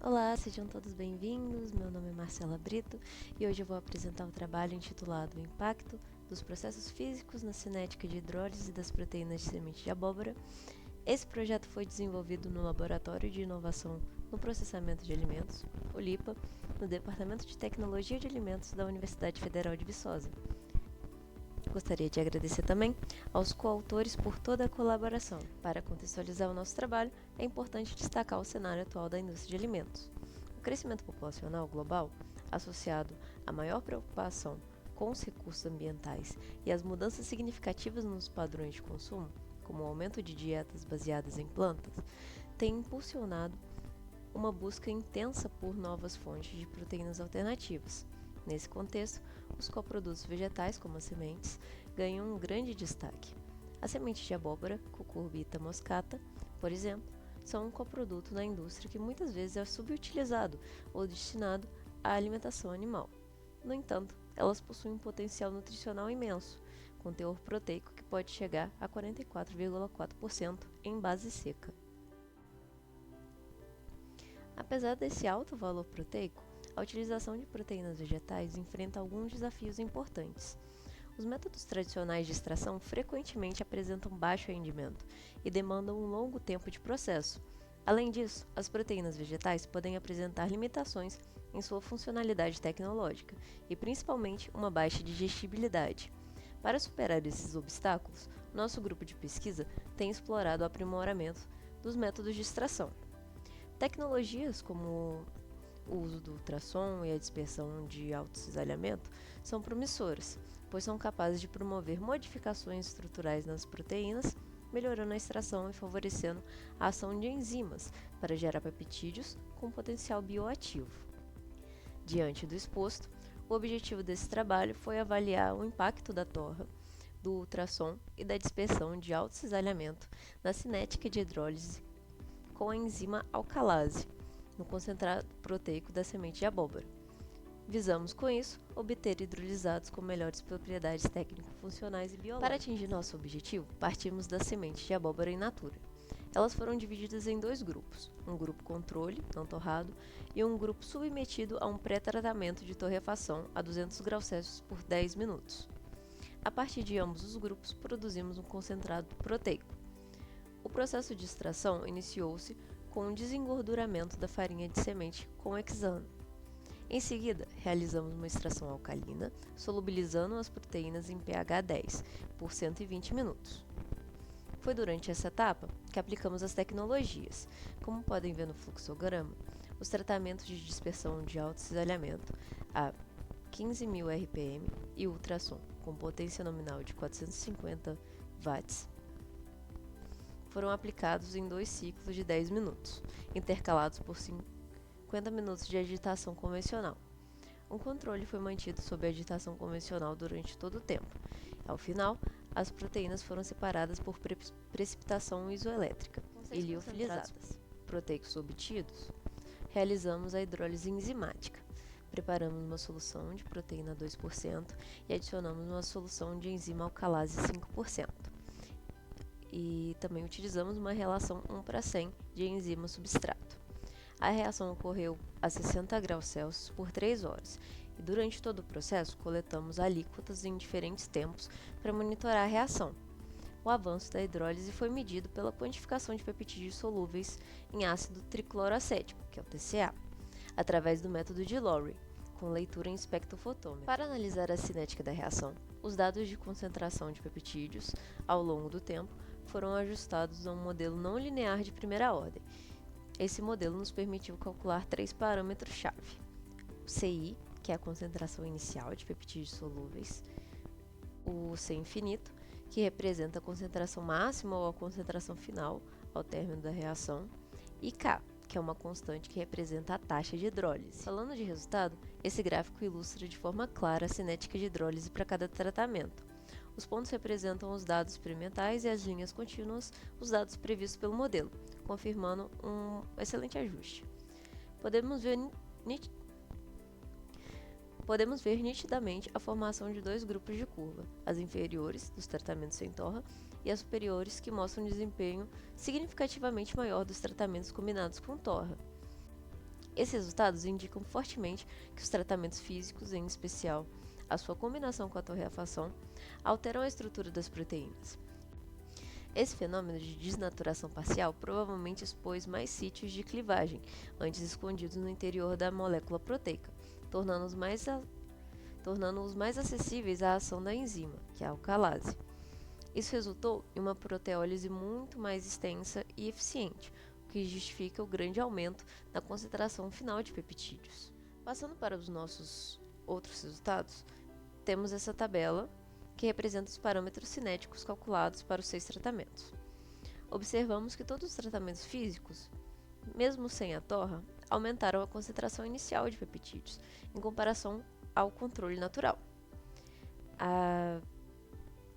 Olá, sejam todos bem-vindos. Meu nome é Marcela Brito e hoje eu vou apresentar o trabalho intitulado O Impacto dos Processos Físicos na Cinética de Hidrólise das Proteínas de Semente de Abóbora. Esse projeto foi desenvolvido no Laboratório de Inovação no Processamento de Alimentos, o LIPA, no Departamento de Tecnologia de Alimentos da Universidade Federal de Viçosa. Gostaria de agradecer também aos coautores por toda a colaboração. Para contextualizar o nosso trabalho, é importante destacar o cenário atual da indústria de alimentos. O crescimento populacional global, associado à maior preocupação com os recursos ambientais e as mudanças significativas nos padrões de consumo, como o aumento de dietas baseadas em plantas, tem impulsionado uma busca intensa por novas fontes de proteínas alternativas. Nesse contexto, os coprodutos vegetais, como as sementes, ganham um grande destaque. As sementes de abóbora, cucurbita moscata, por exemplo, são um coproduto na indústria que muitas vezes é subutilizado ou destinado à alimentação animal. No entanto, elas possuem um potencial nutricional imenso, com teor proteico que pode chegar a 44,4% em base seca. Apesar desse alto valor proteico, a utilização de proteínas vegetais enfrenta alguns desafios importantes. Os métodos tradicionais de extração frequentemente apresentam baixo rendimento e demandam um longo tempo de processo. Além disso, as proteínas vegetais podem apresentar limitações em sua funcionalidade tecnológica e principalmente uma baixa digestibilidade. Para superar esses obstáculos, nosso grupo de pesquisa tem explorado o aprimoramento dos métodos de extração. Tecnologias como o uso do ultrassom e a dispersão de alto cisalhamento são promissoras, pois são capazes de promover modificações estruturais nas proteínas, melhorando a extração e favorecendo a ação de enzimas para gerar peptídeos com potencial bioativo. Diante do exposto, o objetivo desse trabalho foi avaliar o impacto da torra, do ultrassom e da dispersão de alto cisalhamento na cinética de hidrólise com a enzima alcalase, no concentrado proteico da semente de abóbora. Visamos, com isso, obter hidrolisados com melhores propriedades técnico-funcionais e biológicas. Para atingir nosso objetivo, partimos das sementes de abóbora in natura. Elas foram divididas em dois grupos, um grupo controle, não torrado, e um grupo submetido a um pré-tratamento de torrefação a 200 graus Celsius por 10 minutos. A partir de ambos os grupos, produzimos um concentrado proteico. O processo de extração iniciou-se com o desengorduramento da farinha de semente com hexano. Em seguida, realizamos uma extração alcalina, solubilizando as proteínas em pH 10 por 120 minutos. Foi durante essa etapa que aplicamos as tecnologias. Como podem ver no fluxograma, os tratamentos de dispersão de alto cisalhamento a 15.000 RPM e ultrassom com potência nominal de 450 watts foram aplicados em 2 ciclos de 10 minutos, intercalados por 50 minutos de agitação convencional. Um controle foi mantido sob a agitação convencional durante todo o tempo. Ao final, as proteínas foram separadas por precipitação isoelétrica e liofilizadas. Proteicos obtidos, realizamos a hidrólise enzimática. Preparamos uma solução de proteína 2% e adicionamos uma solução de enzima alcalase 5%. E também utilizamos uma relação 1:100 de enzima substrato. A reação ocorreu a 60 graus Celsius por 3 horas e durante todo o processo coletamos alíquotas em diferentes tempos para monitorar a reação. O avanço da hidrólise foi medido pela quantificação de peptídeos solúveis em ácido tricloroacético, que é o TCA, através do método de Lowry, com leitura em espectrofotômetro. Para analisar a cinética da reação, os dados de concentração de peptídeos ao longo do tempo foram ajustados a um modelo não linear de primeira ordem. Esse modelo nos permitiu calcular 3 parâmetros-chave: o CI, que é a concentração inicial de peptídeos solúveis, o C infinito, que representa a concentração máxima ou a concentração final ao término da reação, e K, que é uma constante que representa a taxa de hidrólise. Falando de resultado, esse gráfico ilustra de forma clara a cinética de hidrólise para cada tratamento. Os pontos representam os dados experimentais e as linhas contínuas, os dados previstos pelo modelo, confirmando um excelente ajuste. Podemos ver nitidamente a formação de 2 grupos de curva, as inferiores, dos tratamentos sem torra, e as superiores, que mostram um desempenho significativamente maior dos tratamentos combinados com torra. Esses resultados indicam fortemente que os tratamentos físicos, em especial a sua combinação com a torrefação, alteram a estrutura das proteínas. Esse fenômeno de desnaturação parcial provavelmente expôs mais sítios de clivagem, antes escondidos no interior da molécula proteica, tornando-os mais acessíveis à ação da enzima, que é a alcalase. Isso resultou em uma proteólise muito mais extensa e eficiente, o que justifica o grande aumento na concentração final de peptídeos. Passando para os nossos outros resultados, temos essa tabela que representa os parâmetros cinéticos calculados para os 6 tratamentos. Observamos que todos os tratamentos físicos, mesmo sem a torra, aumentaram a concentração inicial de peptídeos, em comparação ao controle natural. A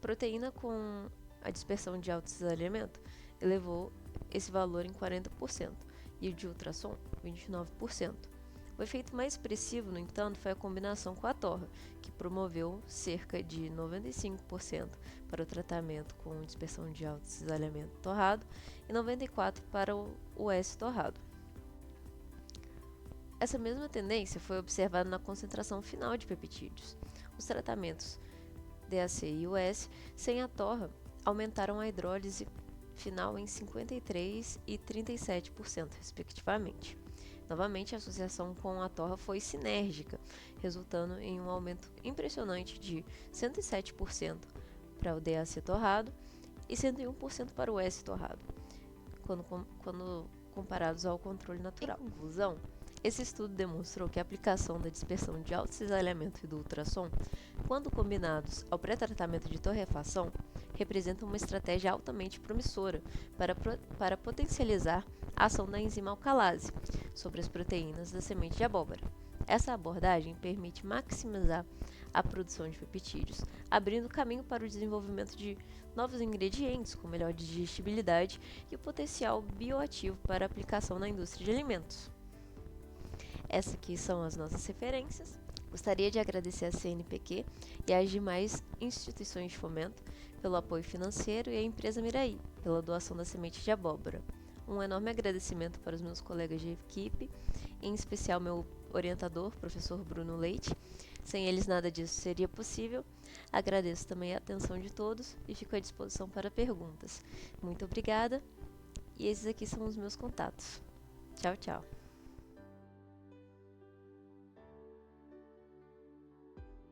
proteína com a dispersão de alto cisalhamento elevou esse valor em 40% e o de ultrassom 29%. O efeito mais expressivo, no entanto, foi a combinação com a torra, que promoveu cerca de 95% para o tratamento com dispersão de alto cisalhamento torrado e 94% para o S torrado. Essa mesma tendência foi observada na concentração final de peptídeos. Os tratamentos DAC e US sem a torra aumentaram a hidrólise final em 53% e 37%, respectivamente. Novamente, a associação com a torra foi sinérgica, resultando em um aumento impressionante de 107% para o DAC torrado e 101% para o S torrado, quando comparados ao controle natural. Em conclusão, esse estudo demonstrou que a aplicação da dispersão de alto cisalhamento e do ultrassom, quando combinados ao pré-tratamento de torrefação, representam uma estratégia altamente promissora para potencializar a ação da enzima alcalase sobre as proteínas da semente de abóbora. Essa abordagem permite maximizar a produção de peptídeos, abrindo caminho para o desenvolvimento de novos ingredientes com melhor digestibilidade e o potencial bioativo para aplicação na indústria de alimentos. Essas aqui são as nossas referências. Gostaria de agradecer à CNPq e às demais instituições de fomento pelo apoio financeiro e à empresa Miraí pela doação da semente de abóbora. Um enorme agradecimento para os meus colegas de equipe, em especial meu orientador, professor Bruno Leite. Sem eles nada disso seria possível. Agradeço também a atenção de todos e fico à disposição para perguntas. Muito obrigada e esses aqui são os meus contatos. Tchau, tchau.